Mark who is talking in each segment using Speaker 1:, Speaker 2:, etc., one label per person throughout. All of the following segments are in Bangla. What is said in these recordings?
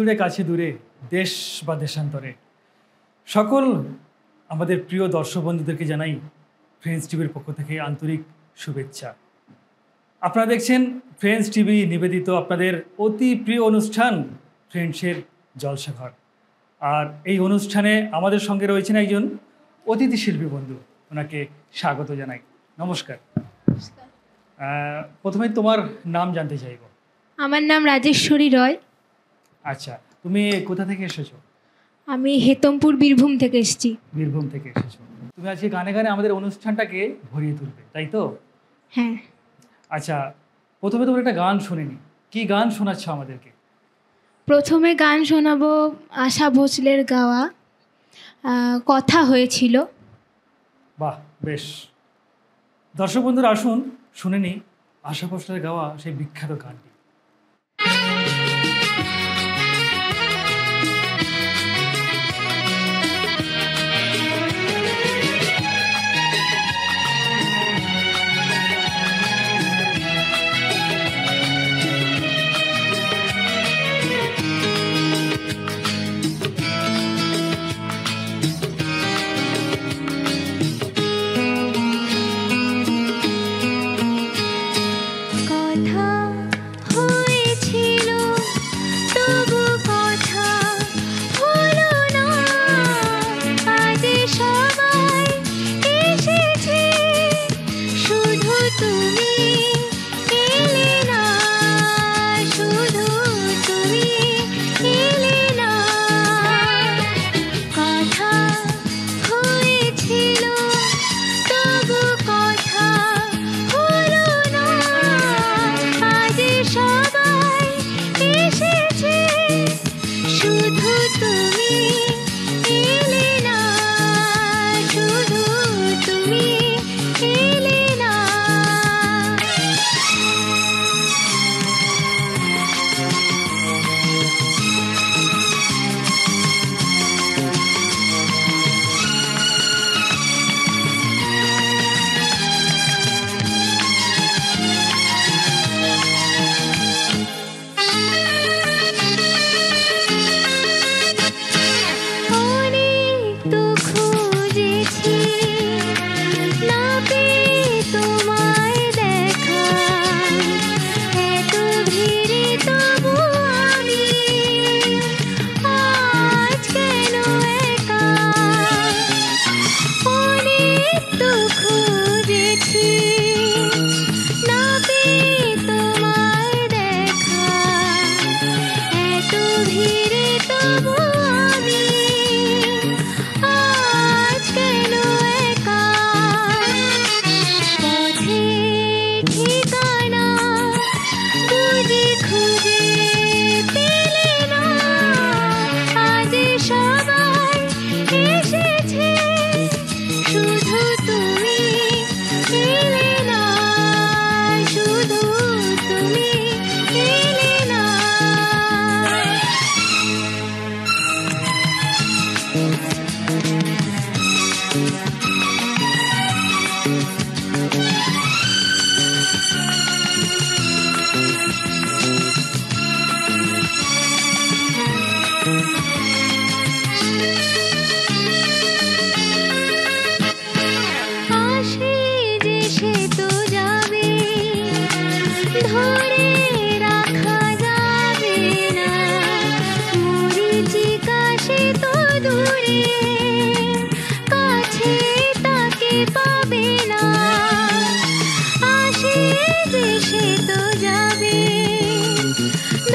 Speaker 1: দূরে কাছে দূরে, দেশ বা দেশান্তরে সকল আমাদের প্রিয় দর্শক বন্ধুদেরকে জানাই ফ্রেন্ডস টিভির পক্ষ থেকে আন্তরিক শুভেচ্ছা। আপনারা দেখছেন ফ্রেন্ডস টিভি নিবেদিত আপনাদের অতি প্রিয় অনুষ্ঠান ফ্রেন্ডসের জলসাঘর। আর এই অনুষ্ঠানে আমাদের সঙ্গে রয়েছেন একজন অতিথি শিল্পী বন্ধু, ওনাকে স্বাগত জানাই। নমস্কার। প্রথমে তোমার নাম জানতে চাইব।
Speaker 2: আমার নাম রাজেশ্বরী রয়।
Speaker 1: আচ্ছা, তুমি কোথা থেকে এসেছো?
Speaker 2: আমি হেতমপুর বীরভূম থেকে এসেছি।
Speaker 1: বীরভূম থেকে এসেছো। তুমি আজকে গানে গানে আমাদের অনুষ্ঠানটাকে ভরিয়ে তুলবে, তাই তো?
Speaker 2: হ্যাঁ।
Speaker 1: আচ্ছা, প্রথমে তোমার একটা গান শুনিনি, কি গান শোনাচ্ছ আমাদেরকে?
Speaker 2: প্রথমে গান শোনাবো আশা ভোসলের গাওয়া কথা হয়েছিল।
Speaker 1: বাহ, বেশ। দর্শক বন্ধুরা আসুন শুনে নিই আশা ভোসলের গাওয়া সেই বিখ্যাত গানটি।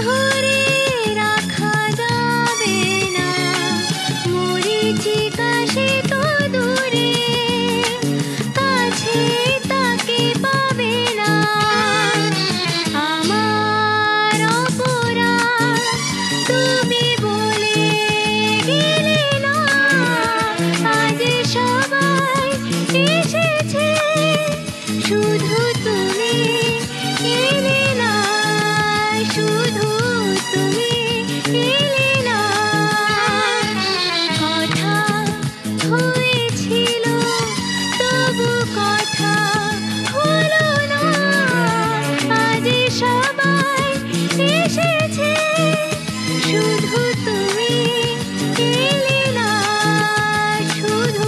Speaker 2: ধরে রাখা যাবে শুধু তুমি এলে না, শুধু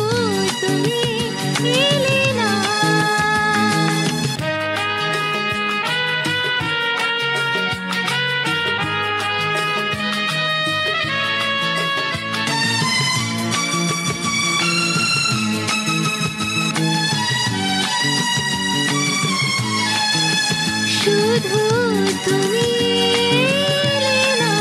Speaker 2: তুমি এলে না। শুধু তুমি এলে না।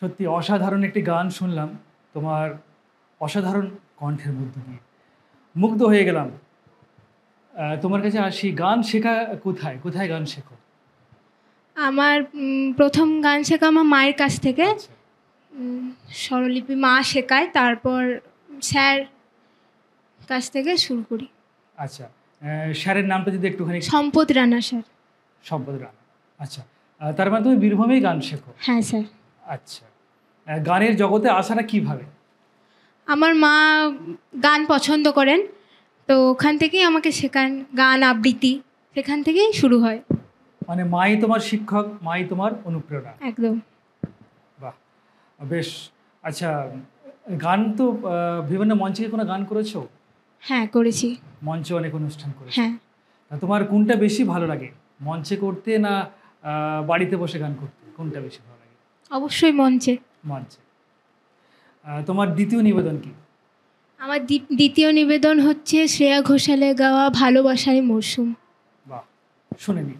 Speaker 1: সত্যি অসাধারণ একটি গান শুনলাম তোমার অসাধারণ কণ্ঠের মধ্য দিয়ে, মুগ্ধ হয়ে গেলাম। তোমার কাছে আসি, গান শেখা কোথায় কোথায় গান শেখো?
Speaker 2: আমার প্রথম গান শেখা আমার মায়ের কাছ থেকে।
Speaker 1: আচ্ছা,
Speaker 2: স্বরলিপি মা শেখায়, তারপর স্যার কাছ থেকে শুরু করি।
Speaker 1: আচ্ছা, স্যারের নামটা যদি একটুখানি।
Speaker 2: সম্পদ রানা স্যার।
Speaker 1: সম্পদ রানা। আচ্ছা, তার মানে তুমি বীরভূমেই গান শেখো?
Speaker 2: হ্যাঁ স্যার।
Speaker 1: আচ্ছা, গানের জগতে আসাটা কিভাবে?
Speaker 2: আমার মা গান পছন্দ করেন, তো ওখান থেকেই আমাকে শেখান গান আবৃত্তি, সেখান থেকেই শুরু হয়।
Speaker 1: মানে মাই তোমার শিক্ষক, মাই তোমার অনুপ্রেরণা।
Speaker 2: একদম।
Speaker 1: বাহ, বেশ। আচ্ছা, গান তো বিভিন্ন মঞ্চে কোনো গান করেছো?
Speaker 2: হ্যাঁ করেছি।
Speaker 1: মঞ্চে অনেক অনুষ্ঠান করেছো।
Speaker 2: হ্যাঁ।
Speaker 1: তোমার কোনটা বেশি ভালো লাগে, মঞ্চে করতে না বাড়িতে বসে গান করতে? কোনটা বেশি ভালো লাগে?
Speaker 2: অবশ্যই মঞ্চে।
Speaker 1: মঞ্চে। তোমার দ্বিতীয় নিবেদন কি?
Speaker 2: আমার দ্বিতীয় নিবেদন হচ্ছে শ্রেয়া ঘোষালের গাওয়া ভালোবাসারই মরশুম।
Speaker 1: বাহ, শুনে নি।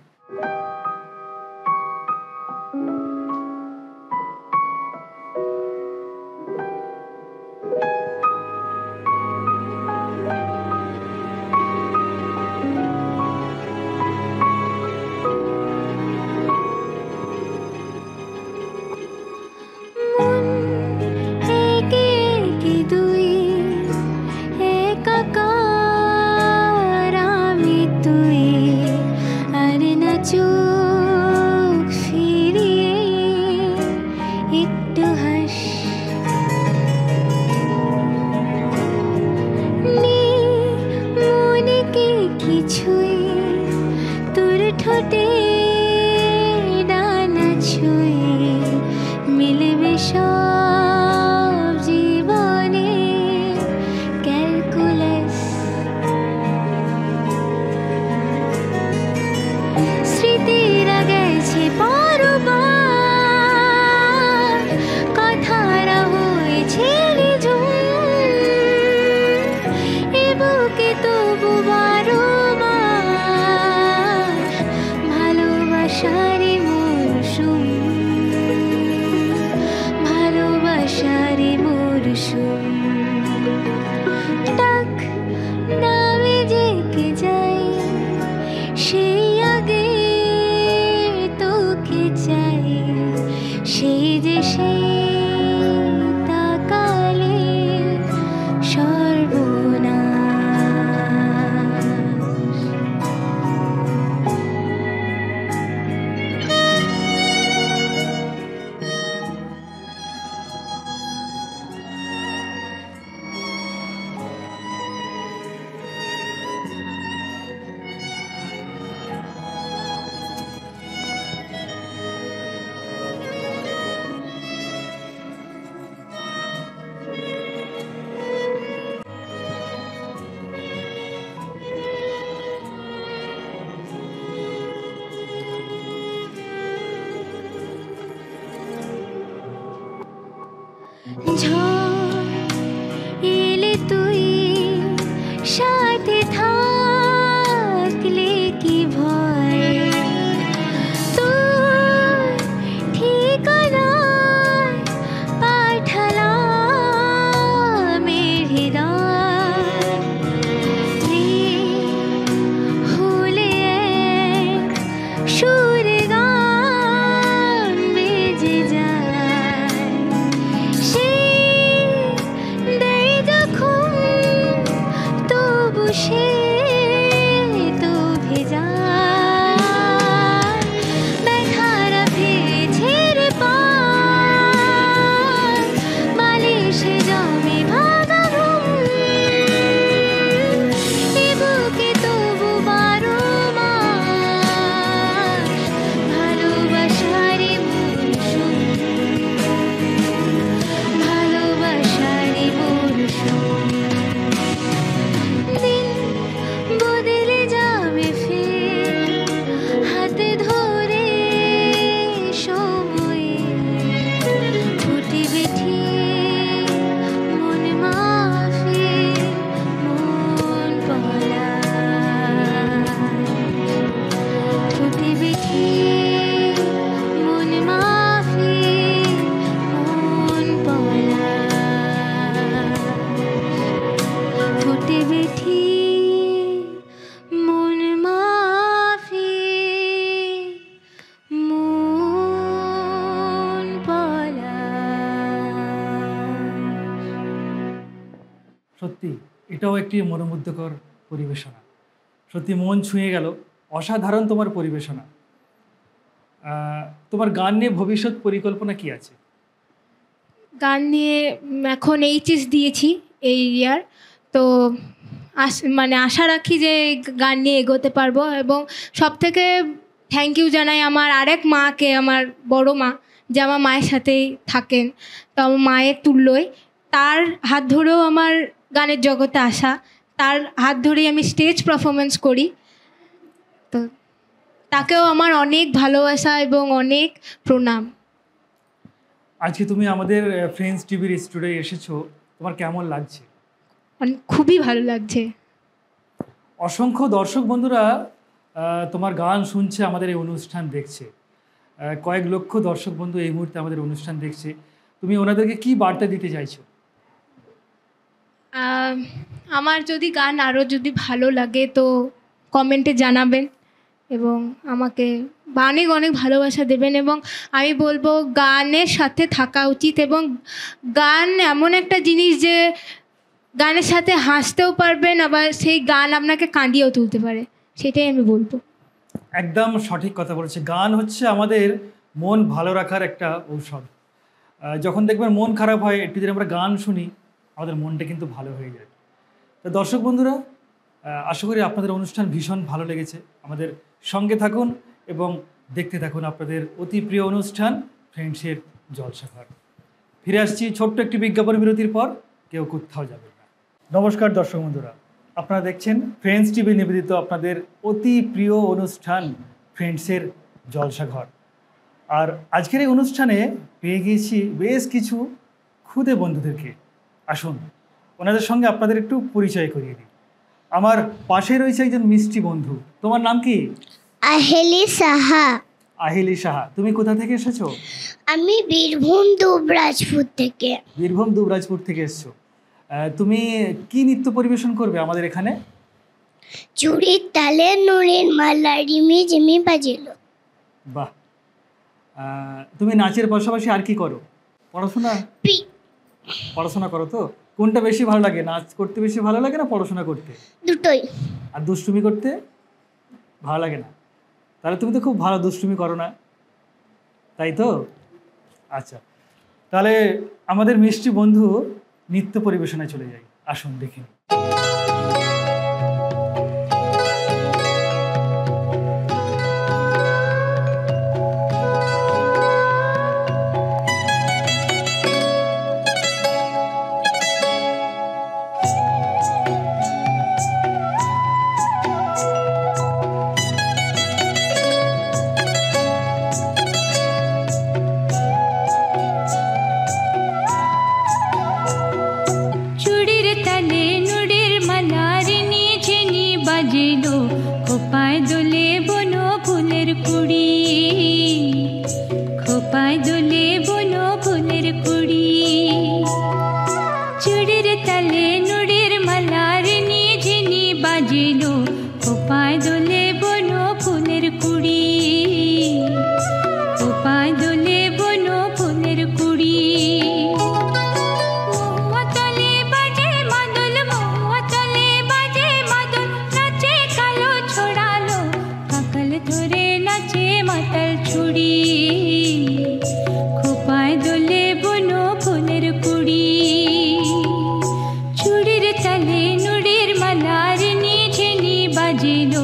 Speaker 1: এটাও একটি মনোমুগ্ধকর পরিবেশনা, সত্যি মন ছুঁয়ে গেল। অসাধারণ তোমার পরিবেশনা। তোমার গান নিয়ে ভবিষ্যৎ পরিকল্পনা কি আছে?
Speaker 2: গান নিয়ে এখন এইচএস দিয়েছি এই ইয়ার, তো মানে আশা রাখি যে গান নিয়ে এগোতে পারবো। এবং সবথেকে থ্যাংক ইউ জানাই আমার আরেক মাকে, আমার বড় মা, যে আমার মায়ের সাথেই থাকেন, তো আমার মায়ের তুল্যই। তার হাত ধরেও আমার গানের জগতে আসা, তার হাত ধরেই আমি স্টেজ পারফরমেন্স করি। তো তাকেও আমার অনেক ভালোবাসা এবং অনেক প্রণাম।
Speaker 1: আজকে তুমি আমাদের ফ্রেন্ডস টিভির স্টুডিওয়ে এসেছো, তোমার কেমন লাগছে?
Speaker 2: খুবই ভালো লাগছে।
Speaker 1: অসংখ্য দর্শক বন্ধুরা তোমার গান শুনছে, আমাদের এই অনুষ্ঠান দেখছে। কয়েক লক্ষ দর্শক বন্ধু এই মুহূর্তে আমাদের অনুষ্ঠান দেখছে। তুমি ওনাদেরকে কি বার্তা দিতে চাইছো?
Speaker 2: আমার যদি গান আরও যদি ভালো লাগে তো কমেন্টে জানাবেন এবং আমাকে অনেক অনেক ভালোবাসা দেবেন। এবং আমি বলবো গানের সাথে থাকা উচিত, এবং গান এমন একটা জিনিস যে গানের সাথে হাসতেও পারবেন, আবার সেই গান আপনাকে কাঁদিয়েও তুলতে পারে, সেটাই আমি বলবো।
Speaker 1: একদম সঠিক কথা বলেছে। গান হচ্ছে আমাদের মন ভালো রাখার একটা ঔষধ। যখন দেখবেন মন খারাপ হয়, একটু যদি আমরা গান শুনি, আমাদের মনটা কিন্তু ভালো হয়ে যায়। তো দর্শক বন্ধুরা, আশা করি আপনাদের অনুষ্ঠান ভীষণ ভালো লেগেছে। আমাদের সঙ্গে থাকুন এবং দেখতে থাকুন আপনাদের অতি প্রিয় অনুষ্ঠান ফ্রেন্ডসের জলসাঘর। ফিরে আসছি ছোট্ট একটি বিজ্ঞাপন বিরতির পর, কেউ কোথাও যাবে না। নমস্কার দর্শক বন্ধুরা, আপনারা দেখছেন ফ্রেন্ডস টিভি নিবেদিত আপনাদের অতি প্রিয় অনুষ্ঠান ফ্রেন্ডসের জলসাঘর। আর আজকের এই অনুষ্ঠানে পেয়ে গিয়েছি বেশ কিছু খুদে বন্ধুদেরকে। আসুন ওনাদের সঙ্গে আপনাদের একটু পরিচয় করিয়ে দিই। আমার পাশে রয়েছে একজন মিষ্টি বন্ধু। তোমার নাম কি?
Speaker 3: আহেলি সাহা।
Speaker 1: আহিলি সাহা। তুমি কোথা থেকে এসেছো?
Speaker 3: আমি বীরভূম দুবরাজপুর থেকে।
Speaker 1: বীরভূম দুবরাজপুর থেকে এসেছো। তুমি কি নৃত্য পরিবেশন করবে আমাদের এখানে?
Speaker 3: চুরির তালে নুরের মালা রিমি ঝিমি বাজিলো।
Speaker 1: বাহ। তুমি নাচের পাশাপাশি আর কি করো? পড়াশোনা? পড়াশোনা করো তো? কোনটা বেশি ভালো লাগে, নাচ করতে বেশি ভালো লাগে না পড়াশোনা করতে?
Speaker 3: দুটোই।
Speaker 1: আর দুষ্টুমি করতে ভালো লাগে না? তাহলে তুমি তো খুব ভালো দুষ্টুমি করো না, তাই তো? আচ্ছা, তাহলে আমাদের মিষ্টি বন্ধু নৃত্য পরিবেশনায় চলে যাই। আসুন দেখি।
Speaker 4: খোপায় দোলে বনো ফুলের কুড়ি, খোপায় দোলে বনো ফুলের কুড়ি, চুড়ির তালে নুড়ির মালার ঝিনি বাজিলো, খোপায় দোলে বনো ফুলের কুড়ি, খোপায় দোলে বনো ফুলের কুড়ি। বাজিলো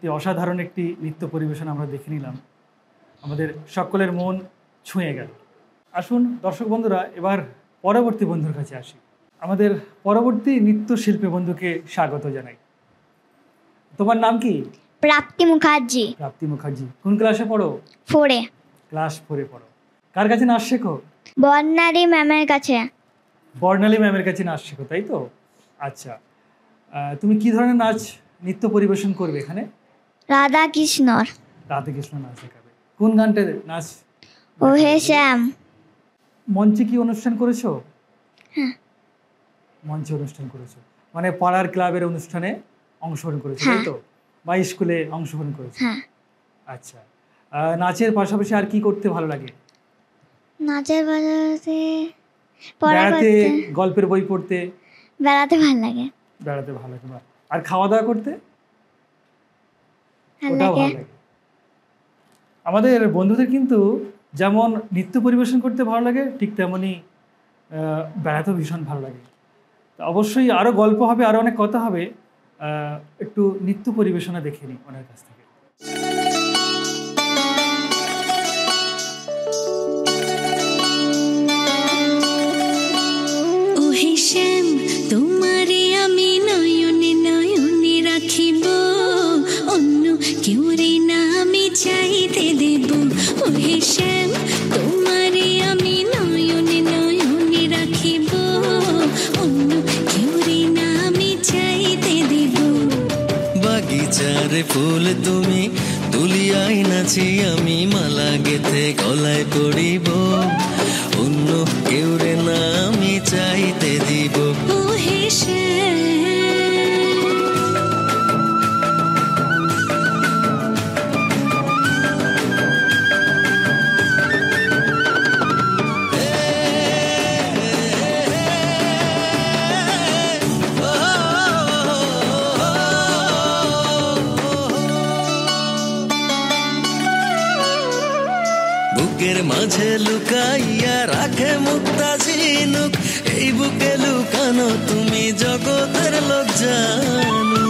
Speaker 1: সত্যি অসাধারণ একটি নৃত্য পরিবেশন আমরা দেখে নিলাম, আমাদের সকলের মন ছুঁয়ে গেল। আসুন দর্শক বন্ধুরা, এবার পরবর্তী বন্ধুর কাছে আসি। আমাদের পরবর্তী নৃত্যশিল্পী বন্ধুকে স্বাগত জানাই। তোমার নাম কি?
Speaker 3: প্রাপ্তি মুখার্জি।
Speaker 1: প্রাপ্তি মুখার্জি। কোন ক্লাসে পড়ো?
Speaker 3: 4-এ।
Speaker 1: ক্লাস 4-এ পড়ো। কার কাছে নাচ শেখো?
Speaker 3: বর্ণালী ম্যামের কাছে।
Speaker 1: বর্ণালী ম্যামের কাছে নাচ শেখো, তাই তো? আচ্ছা, তুমি কি ধরনের নাচ নৃত্য পরিবেশন করবে এখানে?
Speaker 3: রাধা কৃষ্ণর।
Speaker 1: রাধাকৃষ্ণ নাচ শেখাবে। কোন গানটা নাচ?
Speaker 3: ও হে শ্যাম।
Speaker 1: মঞ্চে কি অনুষ্ঠান করেছো?
Speaker 3: হ্যাঁ।
Speaker 1: মঞ্চে অনুষ্ঠান করেছো, মানে পাড়ার ক্লাবের অনুষ্ঠানে অংশগ্রহণ করেছো, তাই তো? বা স্কুলে অংশগ্রহণ করেছো?
Speaker 3: হ্যাঁ।
Speaker 1: আচ্ছা, নাচের পাশাপাশি আর কি করতে ভালো লাগে?
Speaker 3: নাচের পাশাপাশি পড়া
Speaker 1: বেড়াতে,
Speaker 3: করতে।
Speaker 1: গল্পের বই পড়তে?
Speaker 3: বেড়াতে ভালো লাগে।
Speaker 1: বেড়াতে ভালো লাগে। বাহ। আর খাওয়া দাওয়া করতে?
Speaker 3: ভালো
Speaker 1: ওটাও
Speaker 3: লাগে।
Speaker 1: ভালো লাগে। আমাদের বন্ধুদের কিন্তু যেমন নৃত্য পরিবেশন করতে ভালো লাগে, ঠিক তেমনি বেড়াতেও ভীষণ ভালো লাগে। তো অবশ্যই আরও গল্প হবে, আরও অনেক কথা হবে। একটু নৃত্য পরিবেশনা দেখে নিই ওনার কাছ থেকে।
Speaker 4: ও হে শ্যাম, তোমারে আমি নয়নে নয়নে রাখিব, অন্য কেউ রে না আমি চাইতে দেব। ও হে শ্যাম, তোমারে আমি নয়নে নয়নে রাখিব, অন্য কেউ রে না আমি চাইতে দেব।
Speaker 5: বাগিচার ফুল তুমি তুলিয়াই নাচি আমি, মালা গেথে গলায় পড়িব, অন্য কেউ রে না আমি চাইতে দিব।
Speaker 4: ও হে শ্যাম,
Speaker 5: বুকের মাঝে লুকাইয়া রাখে মুক্তা ঝিনুক, এই বুকে লুকানো তুমি জগতের লোক জানো।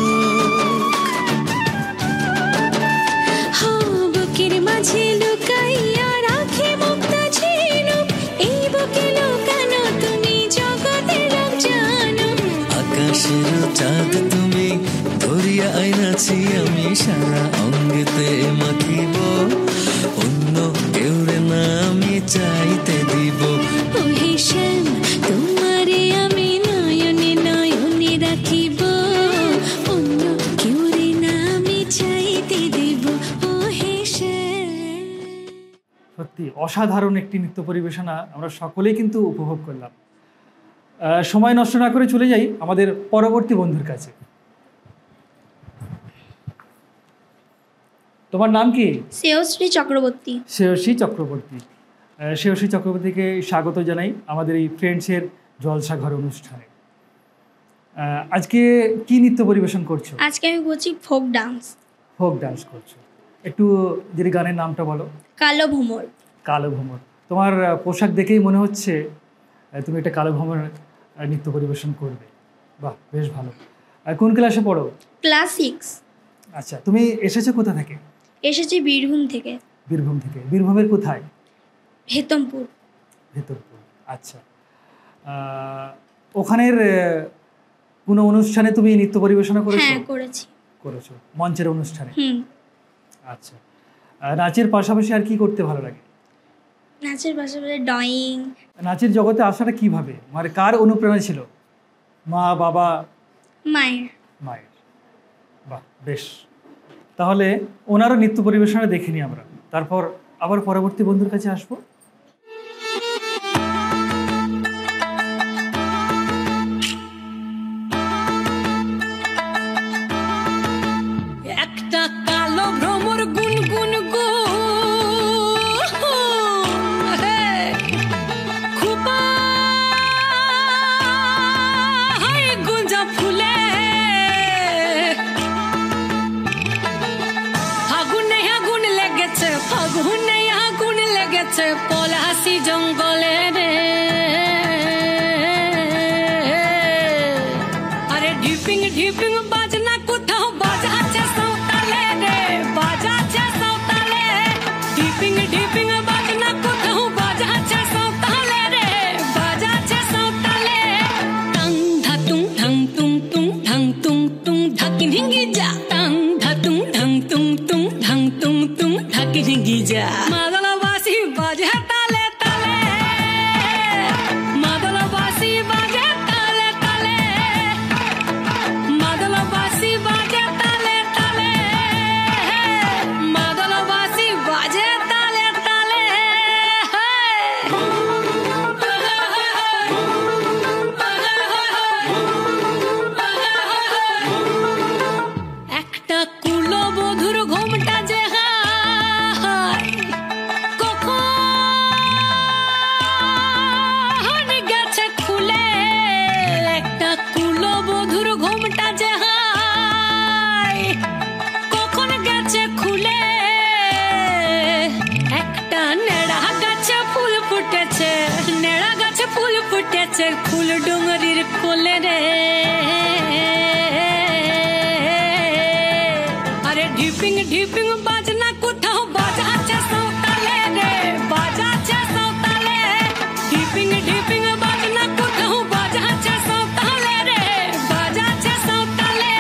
Speaker 4: হো বুকের মাঝে লুকাইয়া রাখে মুক্তা ঝিনুক, এই বুকে লুকানো তুমি জগতের লোক জানো।
Speaker 5: আকাশের চাঁদ তুমি ধরিয়া আইনাছি আমি, সারা অঙ্গেতে মাখিব, অন্য কেউ রে না আমি চাইতে দিব।
Speaker 4: ও হে শ্যাম, তোমারে আমি নয়নে নয়নে রাখিব, অন্য কেউ রে না আমি চাইতে দেব। ও হে শ্যাম।
Speaker 1: সত্যি অসাধারণ একটি নৃত্য পরিবেশনা আমরা সকলেই কিন্তু উপভোগ করলাম। সময় নষ্ট না করে চলে যাই আমাদের পরবর্তী বন্ধুর কাছে। তোমার নাম কি?
Speaker 3: শ্রেয়শ্রী চক্রবর্তী।
Speaker 1: শ্রেয়সী চক্রবর্তী। শ্রেয়সী চক্রবর্তীকে স্বাগত জানাই আমাদের এই ফ্রেন্ডসের জলসাঘর অনুষ্ঠানে। আজকে কি নৃত্য পরিবেশন করছো?
Speaker 3: আজকে আমি করছি ফোক ডান্স।
Speaker 1: ফোক ডান্স করছো। একটু যদি গানের নামটা বলো।
Speaker 3: কালো ভ্রমর।
Speaker 1: কালো ভ্রমর। তোমার পোশাক দেখেই মনে হচ্ছে তুমি একটা কালো ভ্রমর নৃত্য পরিবেশন করবে। বাহ, বেশ ভালো। কোন ক্লাসে পড়ো?
Speaker 3: ক্লাস 6।
Speaker 1: আচ্ছা, তুমি এসেছো কোথা থেকে?
Speaker 3: এসেছি বীরভূম থেকে।
Speaker 1: বীরভূম থেকে। বীরভূমের কোথায়?
Speaker 3: হেতমপুর।
Speaker 1: ভেতরপুর। আচ্ছা, ওখানের কোনো অনুষ্ঠানে তুমি নৃত্য পরিবেশনা করেছো?
Speaker 3: হ্যাঁ, করেছো
Speaker 1: মঞ্চের অনুষ্ঠানে?
Speaker 3: হুম।
Speaker 1: আচ্ছা, নাচের পাশাপাশি আর কি করতে ভালো লাগে?
Speaker 3: নাচের পাশাপাশি ড্রয়িং।
Speaker 1: নাচের জগতে আসাটা কিভাবে, মানে কার অনুপ্রেরণা ছিল? মা, বাবা?
Speaker 3: মায়ের।
Speaker 1: মায়ের। বাহ, বেশ। তাহলে ওনারও নৃত্য পরিবেশনা দেখে নিই আমরা, তারপর আবার পরবর্তী বন্ধুর কাছে আসবো।
Speaker 4: একটা কালো ভ্রমর গুনগুন গো, খুবা গুঞ্জা ফুলে, আগুনে আগুন লেগেছে, ফাগুনে আগুন লেগেছে, পলাশি জঙ্গলে রে। আরে ঢিপিং ঢিপিং বাজনা কোথাও বাজাচ্ছে সাঁওতালে রে। ফুটেছে ফুল ডুঙরির কোলে রে, আরে ঢিপিং ঢিপিং বাজনা কোথাও বাজাচ্ছে সাঁওতালে রে, বাজাচ্ছে সাঁওতালে, ঢিপিং ঢিপিং বাজনা কোথাও বাজাচ্ছে সাঁওতালে রে, বাজাচ্ছে সাঁওতালে।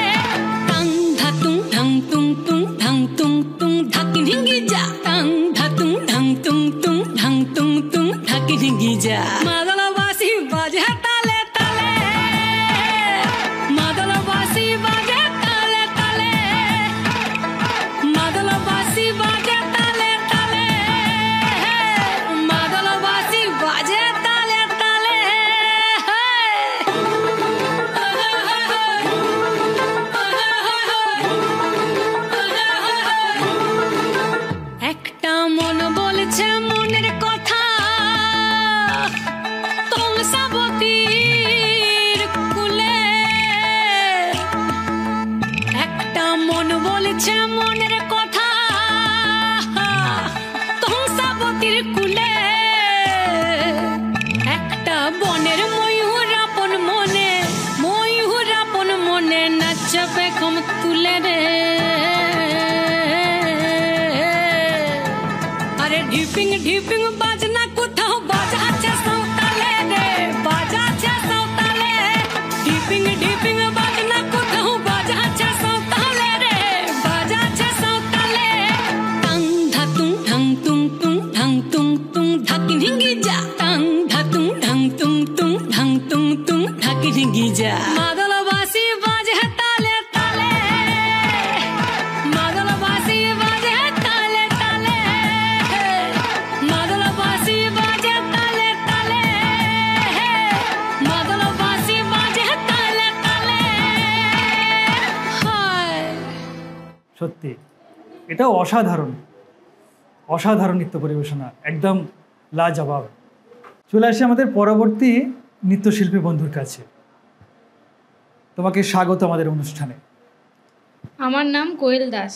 Speaker 4: টাং ধাতুং ঢাং তুং তুং ঢাং তুং তুং ধাকি ঢিঙ্গি যা, টাং ধাতুং ঢাং তুং তুং ঢাং তুং তুং ধাকি ঢিঙ্গি যা। মাদলবাসী বাজে তালে তালে, মাদলবাসী বাজে তালে তালে, মাদলবাসী বাজে তালে তালে, মাদলবাসী বাজে তালে তালে। একটা মন বলছে মনের কথা, কংসাবতীর কুলে, একটা মন বলছে মনের কথা, কংসাবতীর কুলে, একটা বনের ময়ূর আপন মনে, ময়ূর আপন মনে নাচবে কম তুলে রে, আরে ঢিপিং ঢিপিং বাজনা কোথাও বাজাচ্ছে সাঁওতালে রে, বাজাচ্ছে সাঁওতালে, ঢিপিং ঢিপিং বাজনা কোথাও বাজাচ্ছে সাঁওতালে রে, বাজাচ্ছে সাঁওতালে। টাং ধাতুং ঢাং তুং তুং ঢাং তুং তুং ধাকি ঢিঙ্গি যা, টাং ধাতুং ঢাং তুং তুং ঢাং তুং তুং ধাকি ঢিঙ্গি যা। মাদলবাসী বাজে তালে তালে, মাদলবাসী বাজে তালে তালে, মাদলবাসী বাজে তালে তালে, মাদলবাসী বাজে তালে তালে। হায়
Speaker 1: সত্যি এটাও অসাধারণ, অসাধারণ নৃত্য পরিবেশনা, একদম লাজবাব। চলে আসি আমাদের পরবর্তী নৃত্যশিল্পী বন্ধুর কাছে। তোমাকে স্বাগত আমাদের অনুষ্ঠানে।
Speaker 2: আমার নাম কোয়েল দাস।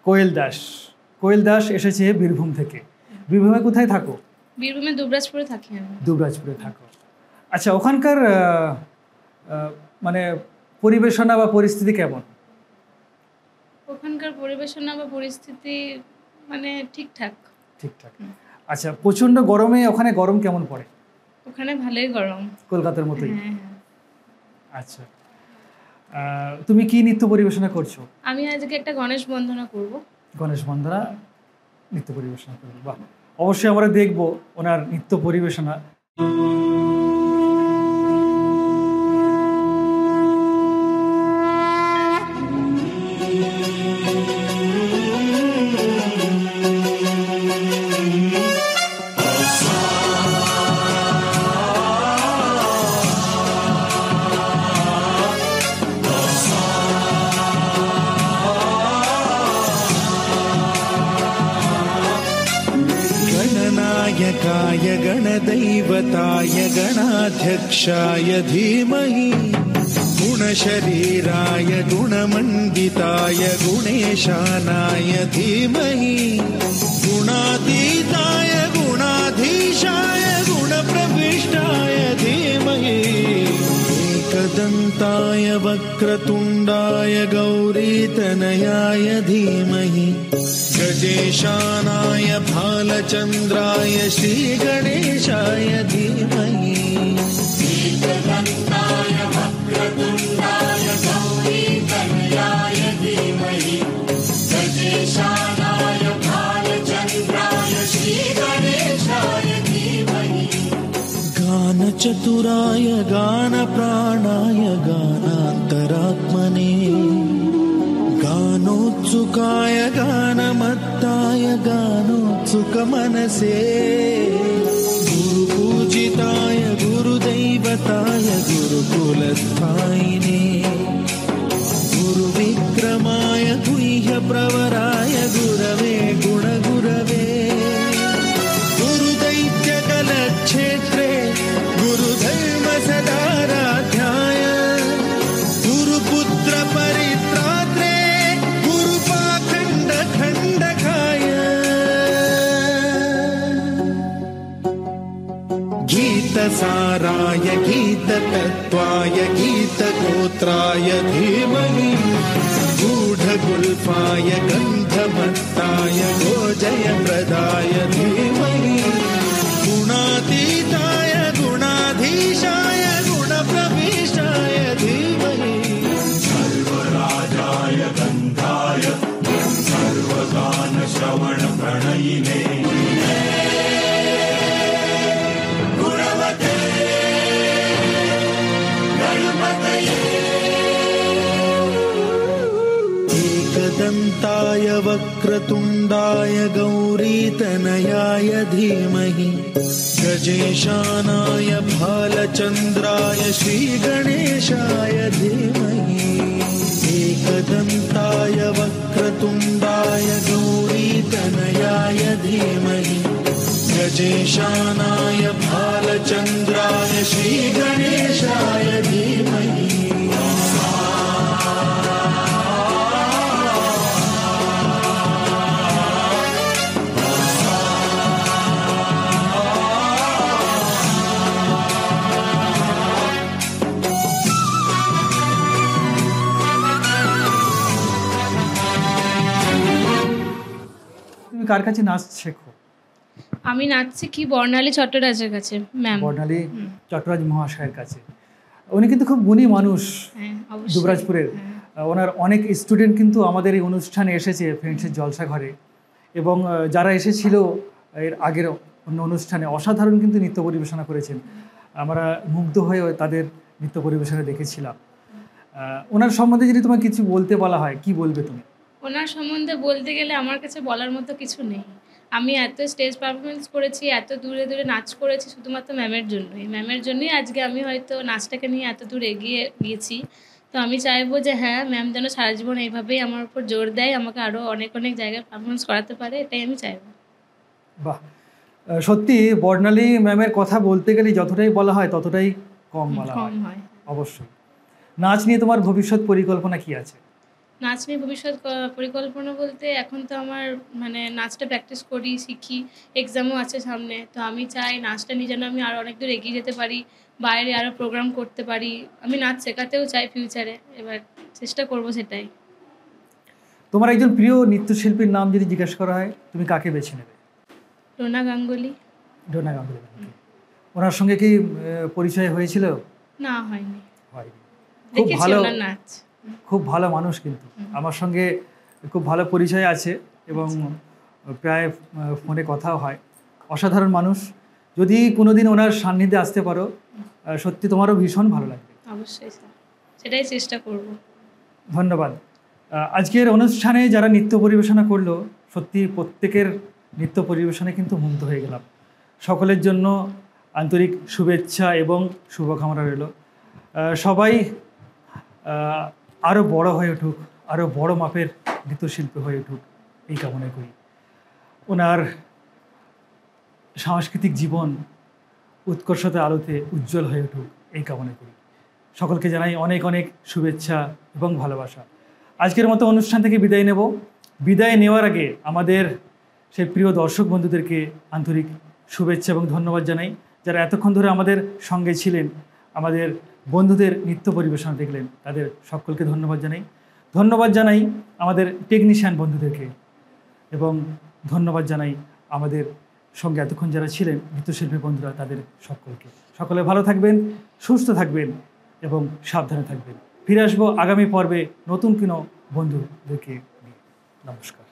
Speaker 1: কোয়েল দাস, কোয়েল দাস এসেছে বীরভূম থেকে। বীরভূমে কোথায় থাকো?
Speaker 2: বীরভূমে দুবরাজপুরে থাকি আমি।
Speaker 1: দুবরাজপুরে থাকো। আচ্ছা, ওখানকার মানে পরিবেশনা বা পরিস্থিতি কেমন?
Speaker 2: ওখানকার পরিবেশনা বা পরিস্থিতি মানে ঠিকঠাক।
Speaker 1: ঠিকঠাক। আচ্ছা, প্রচণ্ড গরমে ওখানে গরম কেমন পড়ে?
Speaker 2: ওখানে ভালোই গরম,
Speaker 1: কলকাতার মতোই?
Speaker 2: হ্যাঁ হ্যাঁ।
Speaker 1: আচ্ছা, তুমি কি নৃত্য পরিবেশনা করছো?
Speaker 2: আমি আজকে একটা গণেশ বন্দনা করব।
Speaker 1: গণেশ বন্দনা নৃত্য পরিবেশনা করবো, বাহ! অবশ্যই আমরা দেখবো ওনার নৃত্য পরিবেশনা।
Speaker 6: गणनायकाय गणदैवताय गणाध्यक्षाय धीमहि, गुणशरीराय गुणमण्डिताय गुणेशानाय धीमहि, गुणातीताय गुणाधीशाय गुणप्रविष्टाय धीमहि, एकदन्ताय वक्रतुण्डाय गौरीतनयाय धीमहि, गजेशानाय भालचन्द्राय श्रीगणेशाय धीमहि, एकदन्ताय वक्रतुण्डाय गौरीतनयाय धीमहि, गजेशानाय भालचन्द्राय श्रीगणेशाय धीमहि, गानचतुराय गानप्राणाय गानान्तरात्मने, गानोत्सुकाय गानमत्ताय गानोत्सुकमनसे, गुरुपूजिताय गुरुदैवताय गुरुकुलस्थायिने, गुरुविक्रमाय गुह्यप्रवराय गुरवे गुणगुरवे, गुरुदैत्यकलक्षेत्रे गुरुधर्मसदाराध्याय, गुरुपुत्रपरित्रात्रे गुरुपाखण्डखण्डकाय। गीतसाराय गीततत्त्वाय गीतगोत्राय धीमहि गूढगुल्फाय गन्धमत्ताय गोजयप्रदाय धीमहि गुणातीताय गुणाधीशाय गुणप्रविष्टाय धीमहि सर्वराजाय गन्धाय सर्वगानश्रवणप्रणयिने गुणवते गणपतये एकदन्ताय वक्रतुण्डाय गौरीतनयाय धीमहि गजेशानाय भालचन्द्राय श्रीगणेशाय धीमहि एकदन्ताय वक्रतुण्डाय गौरीतनयाय धीमहि गजेशानाय भालचन्द्राय श्रीगणेशाय धीमहि
Speaker 1: তুমি কার কাছে নাচ শেখো?
Speaker 2: আমি নাচ শিখি বর্ণালী চট্টরাজের কাছে ম্যাম।
Speaker 1: বর্ণালী চট্টরাজ মহাশয়ের কাছে। উনি কিন্তু খুব গুণী মানুষ,
Speaker 2: হ্যাঁ অবশ্যই।
Speaker 1: দুবরাজপুরের। ওনার অনেক স্টুডেন্ট কিন্তু আমাদের এই অনুষ্ঠানে এসেছে ফ্রেন্ডসের জলসা ঘরে, এবং যারা এসেছিল এর আগের অন্য অনুষ্ঠানে অসাধারণ কিন্তু নৃত্য পরিবেশনা করেছেন। আমরা মুগ্ধ হয়ে তাদের নৃত্য পরিবেশনা দেখেছিলাম। ওনার সম্বন্ধে যদি তোমাকে কিছু বলতে বলা হয়, কি বলবে তুমি?
Speaker 2: ওনার সম্বন্ধে বলতে গেলে আমার কাছে বলার মতো কিছু নেই। আমি এত স্টেজ পারফরমেন্স করেছি, এত দূরে দূরে নাচ করেছি শুধুমাত্র ম্যামের জন্যই। ম্যামের জন্যই আজকে আমি হয়তো নাচটাকে নিয়ে এত দূর এগিয়ে গিয়েছি। তো আমি চাইবো যে হ্যাঁ, ম্যাম যেন সারা জীবন এইভাবেই আমার উপর জোর দেয়, আমাকে আরও অনেক অনেক জায়গায় পারফরমেন্স করাতে পারে, এটাই আমি চাইবো।
Speaker 1: বাহ, সত্যি বর্ণালী ম্যামের কথা বলতে গেলে যতটাই বলা হয় ততটাই কম বলা হয়। অবশ্যই। নাচ নিয়ে তোমার ভবিষ্যৎ পরিকল্পনা কি আছে?
Speaker 2: নাচ নিয়ে ভবিষ্যৎ পরিকল্পনা বলতে এখন তো আমার মানে নাচটা প্র্যাকটিস করি, শিখি, এক্সামও আছে সামনে। তো আমি চাই নাচটা নিয়ে যেন আমি আরও অনেক দূর এগিয়ে যেতে পারি, বাইরে আরও প্রোগ্রাম করতে পারি। আমি নাচ শেখাতেও চাই ফিউচারে, এবার চেষ্টা করব সেটাই।
Speaker 1: তোমার একজন প্রিয় নৃত্যশিল্পীর নাম যদি জিজ্ঞাসা করা হয়, তুমি কাকে বেছে নেবে?
Speaker 2: ডোনা গাঙ্গুলি।
Speaker 1: ডোনা গাঙ্গুলি। ওনার সঙ্গে কি পরিচয় হয়েছিল?
Speaker 2: না, হয়নি।
Speaker 1: হয়নি। খুব
Speaker 2: দেখেছি
Speaker 1: ভালো
Speaker 2: ওনার নাচ।
Speaker 1: খুব ভালো মানুষ, কিন্তু আমার সঙ্গে খুব ভালো পরিচয় আছে এবং প্রায় ফোনে কথাও হয়। অসাধারণ মানুষ। যদি কোনোদিন ওনার সান্নিধ্যে আসতে পারো, সত্যি তোমারও ভীষণ ভালো লাগবে।
Speaker 2: অবশ্যই স্যার, সেটাই চেষ্টা করব।
Speaker 1: ধন্যবাদ। আজকের অনুষ্ঠানে যারা নৃত্য পরিবেশনা করলো, সত্যি প্রত্যেকের নৃত্য পরিবেশনে কিন্তু মুগ্ধ হয়ে গেলাম। সকলের জন্য আন্তরিক শুভেচ্ছা এবং শুভকামনা রইল। সবাই আরও বড় হয়ে উঠুক, আরও বড় মাপের নৃত্যশিল্পী হয়ে উঠুক, এই কামনা করি। ওনার সাংস্কৃতিক জীবন উৎকর্ষতা আলোতে উজ্জ্বল হয়ে উঠুক, এই কামনা করি। সকলকে জানাই অনেক অনেক শুভেচ্ছা এবং ভালোবাসা। আজকের মতো অনুষ্ঠান থেকে বিদায় নেব। বিদায় নেওয়ার আগে আমাদের সেই প্রিয় দর্শক বন্ধুদেরকে আন্তরিক শুভেচ্ছা এবং ধন্যবাদ জানাই, যারা এতক্ষণ ধরে আমাদের সঙ্গে ছিলেন, আমাদের বন্ধুদের নৃত্য পরিবেশনা দেখলেন, তাদের সকলকে ধন্যবাদ জানাই। ধন্যবাদ জানাই আমাদের টেকনিশিয়ান বন্ধুদেরকে, এবং ধন্যবাদ জানাই আমাদের সঙ্গে এতক্ষণ যারা ছিলেন নৃত্যশিল্পী বন্ধুরা, তাদের সকলকে। সকলে ভালো থাকবেন, সুস্থ থাকবেন এবং সাবধানে থাকবেন। ফিরে আসবো আগামী পর্বে নতুন কোনো বন্ধুদেরকে নিয়ে। নমস্কার।